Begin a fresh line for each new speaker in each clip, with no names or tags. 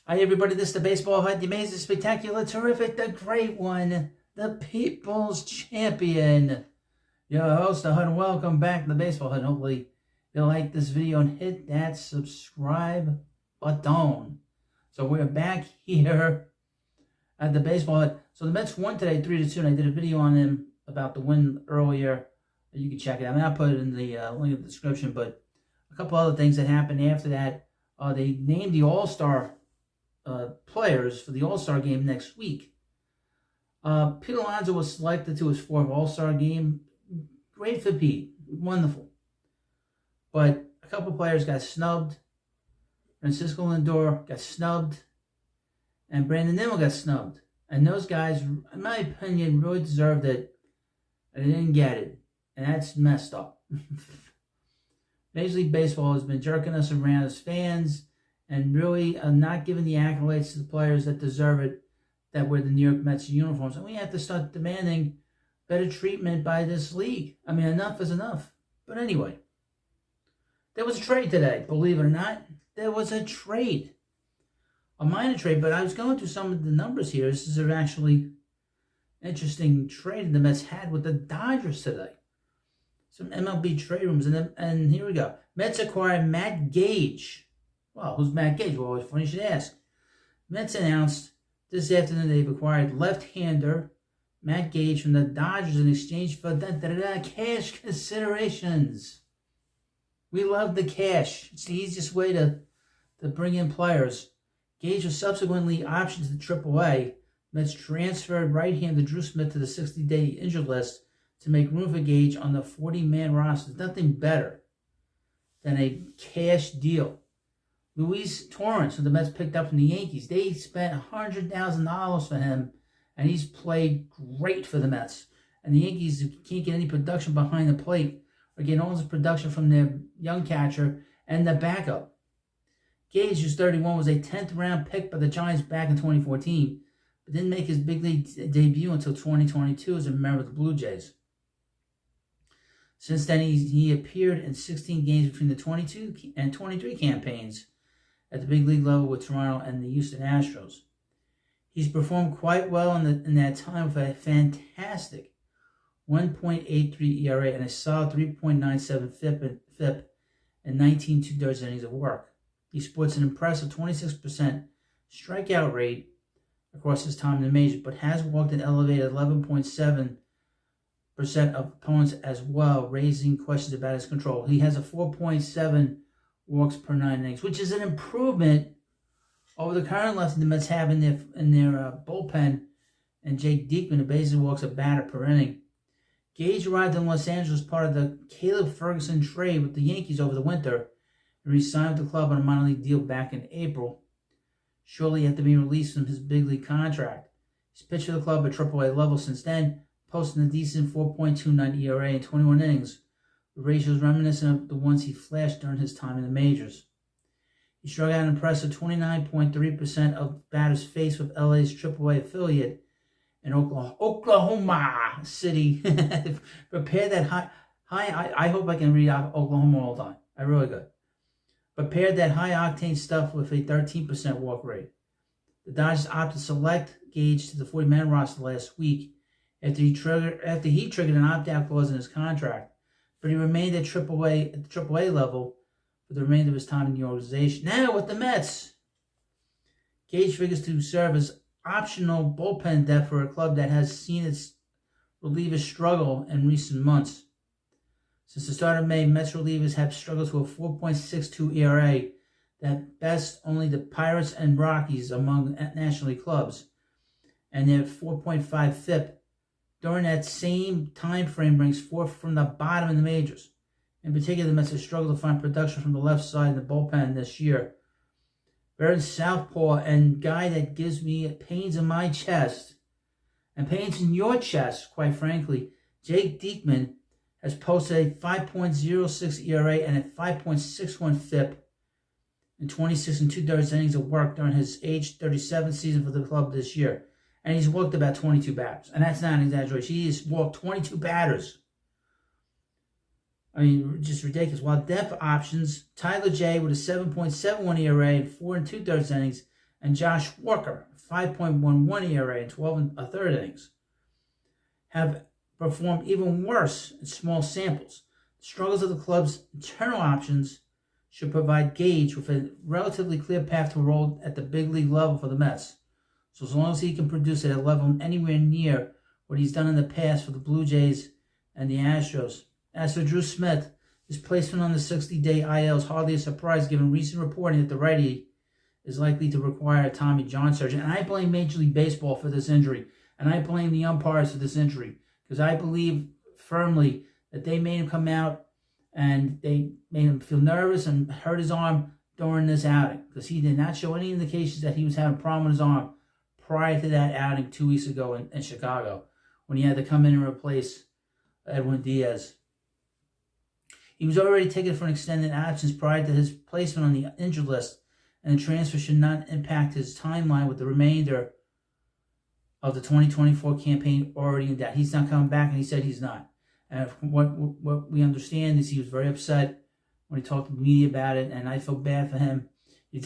Hi, everybody. This is the Baseball Hut, the amazing, spectacular, terrific, the great one, the People's Champion. Your host, the Hut, and welcome back to the Baseball Hut. Hopefully, you'll like this video and hit that subscribe button. So, we're back here at the Baseball Hut. So, the Mets won today 3-2, and I did a video on them about the win earlier. You can check it out. I'll put it in the link in the description, but a couple other things that happened after that. They named the All-Star players for the All-Star game next week. Pete Alonso was selected to his fourth All-Star game. Great for Pete. Wonderful. But a couple players got snubbed. Francisco Lindor got snubbed. And Brandon Nimmo got snubbed. And those guys, in my opinion, really deserved it. And they didn't get it. And that's messed up. Major League Baseball has been jerking us around as fans and really not giving the accolades to the players that deserve it, that wear the New York Mets uniforms. And we have to start demanding better treatment by this league. I mean, enough is enough. But anyway, there was a trade today, believe it or not. There was a trade. A minor trade, but I was going through some of the numbers here. This is actually interesting trade the Mets had with the Dodgers today. Some MLB trade rooms, and here we go. Mets acquired Matt Gage. Well, who's Matt Gage? Well, it's funny you should ask. Mets announced this afternoon they've acquired left-hander Matt Gage from the Dodgers in exchange for cash considerations. We love the cash. It's the easiest way to bring in players. Gage was subsequently optioned to AAA. Mets transferred right-hander Drew Smith to the 60-day injured list to make room for Gage on the 40-man roster. There's nothing better than a cash deal. Luis Torrens, who the Mets picked up from the Yankees, they spent $100,000 for him, and he's played great for the Mets. And the Yankees can't get any production behind the plate, are getting all this production from their young catcher and the backup. Gage, who's 31, was a 10th-round pick by the Giants back in 2014, but didn't make his big league debut until 2022 as a member of the Blue Jays. Since then, he appeared in 16 games between the 22 and 23 campaigns at the big league level with Toronto and the Houston Astros. He's performed quite well in that time with a fantastic 1.83 ERA and a solid 3.97 FIP and 19 2/3 innings of work. He sports an impressive 26% strikeout rate across his time in the majors, but has walked an elevated 11.7% of opponents as well, raising questions about his control. He has a 4.7 walks per 9 innings, which is an improvement over the current lefty the Mets have in their bullpen, and Jake Diekman, who basically walks a batter per inning. Gage arrived in Los Angeles as part of the Caleb Ferguson trade with the Yankees over the winter and re-signed with the club on a minor league deal back in April, shortly after being released from his big league contract. He's pitched for the club at AAA level since then, posting a decent 4.29 ERA in 21 innings, with ratios reminiscent of the ones he flashed during his time in the majors. He struck out an impressive 29.3% of batters faced with LA's AAA affiliate in Oklahoma City. Prepare that high. I hope I can read out Oklahoma all the time. I really could. Prepared that high-octane stuff with a 13% walk rate. The Dodgers opted to select Gage to the 40-man roster last week after he triggered an opt-out clause in his contract, but he remained at the AAA level for the remainder of his time in the organization. Now with the Mets, Gage figures to serve as optional bullpen depth for a club that has seen its relievers struggle in recent months. Since the start of May, Mets relievers have struggled to a 4.62 ERA, that best only the Pirates and Rockies among National League clubs, and their 4.5 FIP during that same time frame ranks fourth from the bottom in the majors. In particular, the Mets have struggled to find production from the left side in the bullpen this year. Very southpaw and guy that gives me pains in my chest, and pains in your chest, quite frankly, Jake Diekman has posted a 5.06 ERA and a 5.61 FIP in 26 2/3 innings of work during his age 37 season for the club this year. And he's walked about 22 batters. And that's not an exaggeration. He has walked 22 batters. I mean, just ridiculous. While depth options, Tyler J with a 7.71 ERA and 4 2/3 innings, and Josh Walker, 5.11 ERA in 12 1/3 innings, have performed even worse in small samples. The struggles of the club's internal options should provide Gage with a relatively clear path to a role at the big league level for the Mets. So as long as he can produce at a level anywhere near what he's done in the past for the Blue Jays and the Astros. As for Drew Smith, his placement on the 60-day IL is hardly a surprise given recent reporting that the righty is likely to require a Tommy John surgery. And I blame Major League Baseball for this injury. And I blame the umpires for this injury. Because I believe firmly that they made him come out and they made him feel nervous and hurt his arm during this outing. Because he did not show any indications that he was having a problem with his arm prior to that outing 2 weeks ago in Chicago, when he had to come in and replace Edwin Diaz. He was already taken for an extended absence prior to his placement on the injured list, and the transfer should not impact his timeline with the remainder of the 2024 campaign already in doubt. He's not coming back, and he said he's not. And what we understand is he was very upset when he talked to the media about it, and I feel bad for him.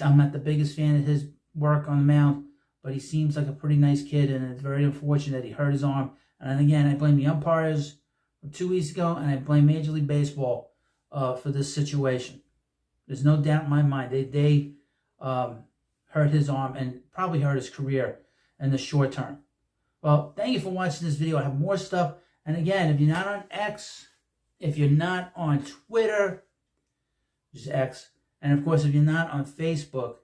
I'm not the biggest fan of his work on the mound, but he seems like a pretty nice kid, and it's very unfortunate that he hurt his arm. And again, I blame the umpires from 2 weeks ago, and I blame Major League Baseball for this situation. There's no doubt in my mind they hurt his arm and probably hurt his career in the short term. Well, thank you for watching this video. I have more stuff. And again, if you're not on X, if you're not on Twitter, which is X, and of course, if you're not on Facebook,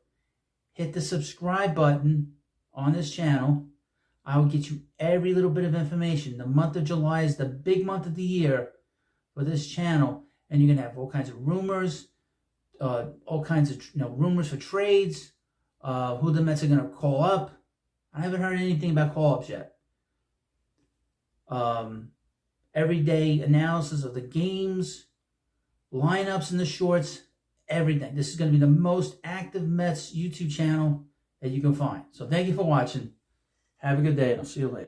hit the subscribe button on this channel. I will get you every little bit of information. The month of July is the big month of the year for this channel, and you're gonna have all kinds of rumors, all kinds of rumors for trades, who the Mets are gonna call up. I haven't heard anything about call-ups yet. Everyday analysis of the games, lineups in the shorts, everything. This is going to be the most active Mets YouTube channel that you can find. So thank you for watching. Have a good day, and I'll see you later.